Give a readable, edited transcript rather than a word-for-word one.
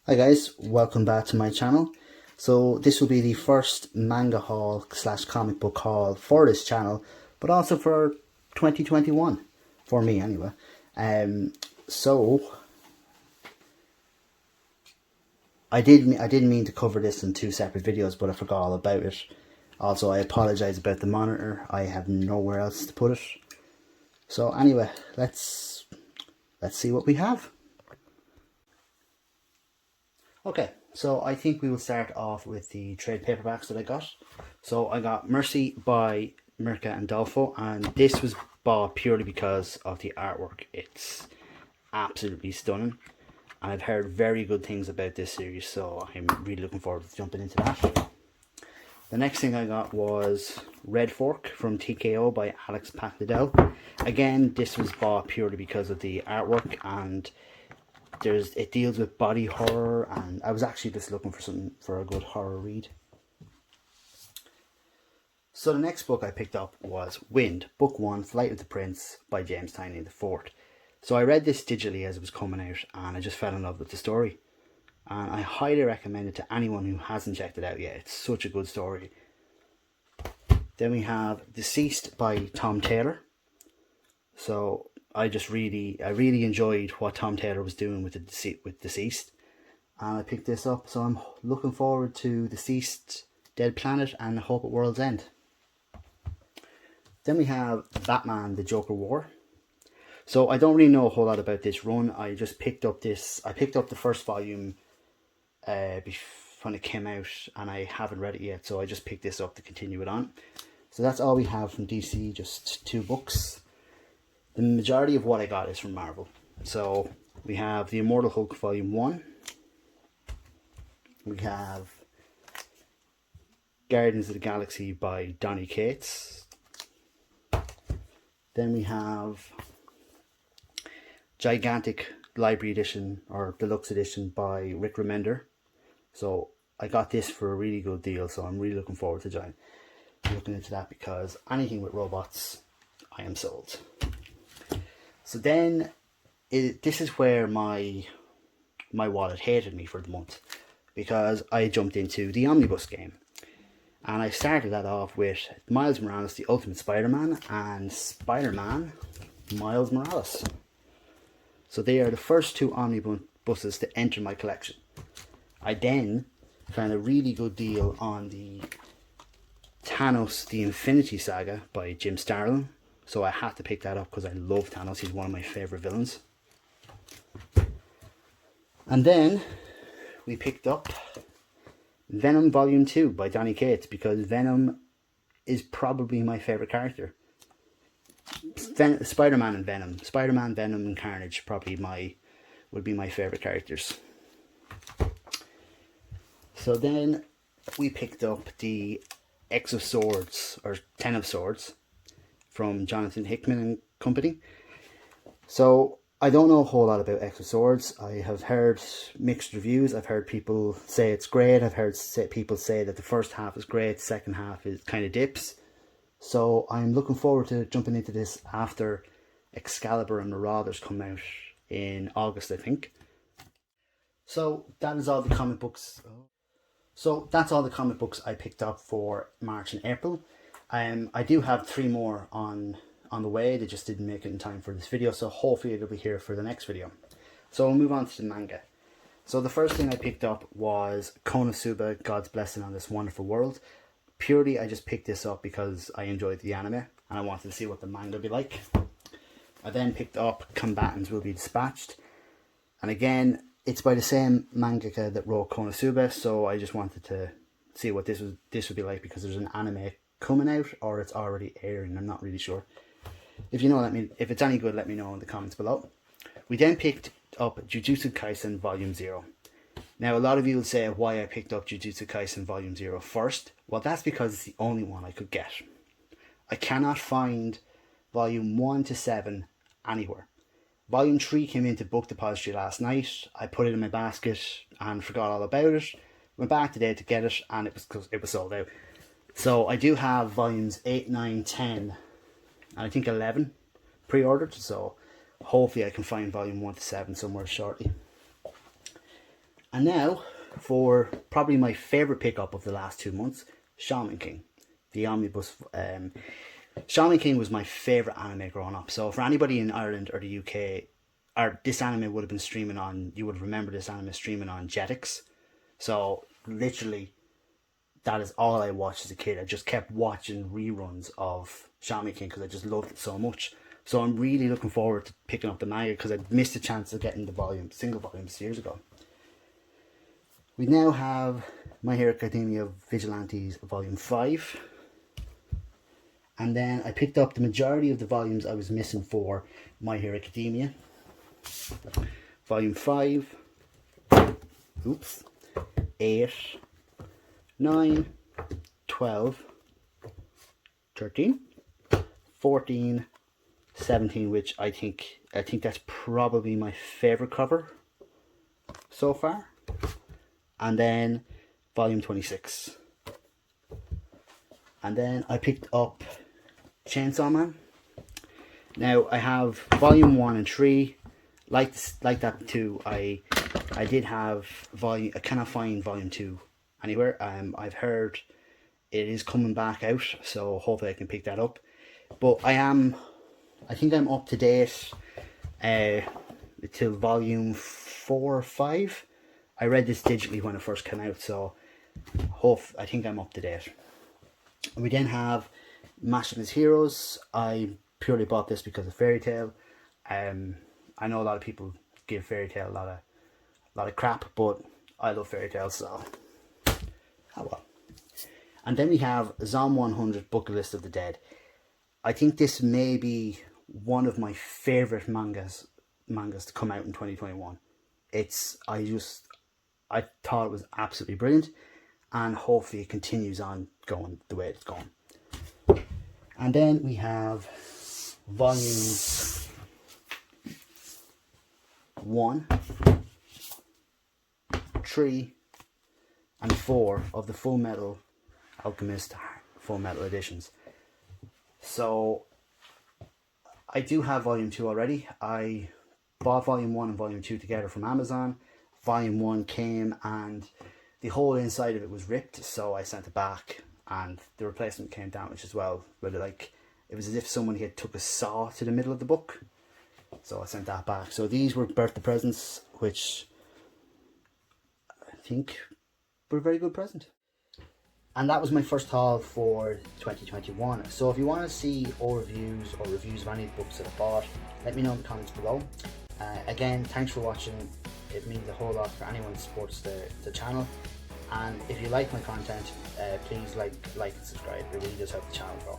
Hi guys, welcome back to my channel. So this will be the first manga haul slash comic book haul for this channel, but also for 2021, for me anyway. So I didn't mean to cover this in two separate videos, but I forgot all about it. Also, I apologize about the monitor. I have nowhere else to put it. So anyway, let's see what we have. Okay, so I think we will start off with the trade paperbacks that I got. So I got Mercy by Mirka and Dolfo, and this was bought purely because of the artwork. It's absolutely stunning, and I've heard very good things about this series, so I'm really looking forward to jumping into that. The next thing I got was Red Fork from TKO by Alex Pac-Liddell. Again, this was bought purely because of the artwork, and it deals with body horror, and I was actually just looking for a good horror read. So the next book I picked up was Wind, Book 1, Flight of the Prince by James Tynion IV. So I read this digitally as it was coming out, and I just fell in love with the story. And I highly recommend it to anyone who hasn't checked it out yet. It's such a good story. Then we have Deceased by Tom Taylor. So I really enjoyed what Tom Taylor was doing with Deceased, and I picked this up. So I'm looking forward to Deceased, Dead Planet, and Hope at World's End. Then we have Batman: The Joker War. So I don't really know a whole lot about this run. I just picked up this. I picked up the first volume when it came out, and I haven't read it yet. So I just picked this up to continue it on. So that's all we have from DC. Just 2 books. The majority of what I got is from Marvel. So we have The Immortal Hulk Volume 1. We have Guardians of the Galaxy by Donny Cates. Then we have Gigantic Library Edition or Deluxe Edition by Rick Remender. So I got this for a really good deal, so I'm really looking forward to looking into that, because anything with robots, I am sold. So then, this is where my wallet hated me for the month, because I jumped into the Omnibus game. And I started that off with Miles Morales, The Ultimate Spider-Man, and Spider-Man, Miles Morales. So they are the first 2 omnibuses to enter my collection. I then found a really good deal on the Thanos, The Infinity Saga by Jim Starlin. So I had to pick that up because I love Thanos. He's one of my favourite villains. And then we picked up Venom Volume 2 by Donny Cates, because Venom is probably my favourite character. Spider-Man and Venom. Spider-Man, Venom and Carnage would be my favourite characters. So then we picked up the X of Swords, or 10 of Swords, from Jonathan Hickman and Company. So I don't know a whole lot about X of Swords. I have heard mixed reviews. I've heard people say it's great. I've heard people say that the first half is great, the second half is kind of dips. So I'm looking forward to jumping into this after Excalibur and Marauders come out in August, I think. So that is all the comic books. So that's all the comic books I picked up for March and April. I do have 3 more on the way. They just didn't make it in time for this video, so hopefully it'll be here for the next video. So we'll move on to the manga. So the first thing I picked up was Konosuba, God's Blessing on This Wonderful World. Purely, I just picked this up because I enjoyed the anime and I wanted to see what the manga would be like. I then picked up Combatants Will Be Dispatched, and again, it's by the same mangaka that wrote Konosuba, so I just wanted to see what this would be like, because there's an anime coming out, or it's already airing. I'm not really sure. If you know, if it's any good, let me know in the comments below. We then picked up Jujutsu Kaisen Volume 0. Now, a lot of you will say why I picked up Jujutsu Kaisen Volume 0 first. Well, that's because it's the only one I could get. I cannot find Volume 1 to 7 anywhere. Volume 3 came into Book Depository last night. I put it in my basket and forgot all about it. Went back today to get it, and it was sold out. So I do have volumes 8, 9, 10, and I think 11 pre-ordered. So hopefully I can find volume 1 to 7 somewhere shortly. And now for probably my favourite pickup of the last 2 months, Shaman King, the Omnibus. Shaman King was my favourite anime growing up. So for anybody in Ireland or the UK, this anime would have been streaming on, you would remember this anime streaming on Jetix. So literally, that is all I watched as a kid. I just kept watching reruns of Shaman King because I just loved it so much. So I'm really looking forward to picking up the manga because I missed a chance of getting the single volumes years ago. We now have My Hero Academia Vigilantes Volume 5. And then I picked up the majority of the volumes I was missing for My Hero Academia. Volume 5. Oops. 8. 9. 12. 13. 14. 17, which I think that's probably my favourite cover so far. And then volume 26. And then I picked up Chainsaw Man. Now I have volume 1 and 3. Like that too. I did have volume. I cannot find volume 2 anywhere. I've heard it is coming back out, so hopefully I can pick that up. But I think I'm up to date till volume 4 or 5. I read this digitally when it first came out, so I think I'm up to date. We then have Mashima's Heroes. I purely bought this because of Fairy Tail. I know a lot of people give Fairy Tail a lot of crap, but I love Fairy Tail, so oh well. And then we have Zom 100 Bucket List of the Dead. I think this may be one of my favourite mangas to come out in 2021. I thought it was absolutely brilliant, and hopefully it continues on going the way it's going. And then we have volumes 1, 3, and 4 of the Full Metal Alchemist Full Metal editions. So I do have volume 2 already. I bought volume 1 and volume 2 together from Amazon. Volume 1 came and the whole inside of it was ripped, so I sent it back, and the replacement came damaged as well. Really, it was as if someone had took a saw to the middle of the book, so I sent that back. So these were birthday presents, which I think were a very good present. And that was my first haul for 2021. So if you want to see overviews or reviews of any books that I bought, let me know in the comments below. Again, thanks for watching. It means a whole lot for anyone who supports the channel. And if you like my content, please like and subscribe. It really does help the channel grow.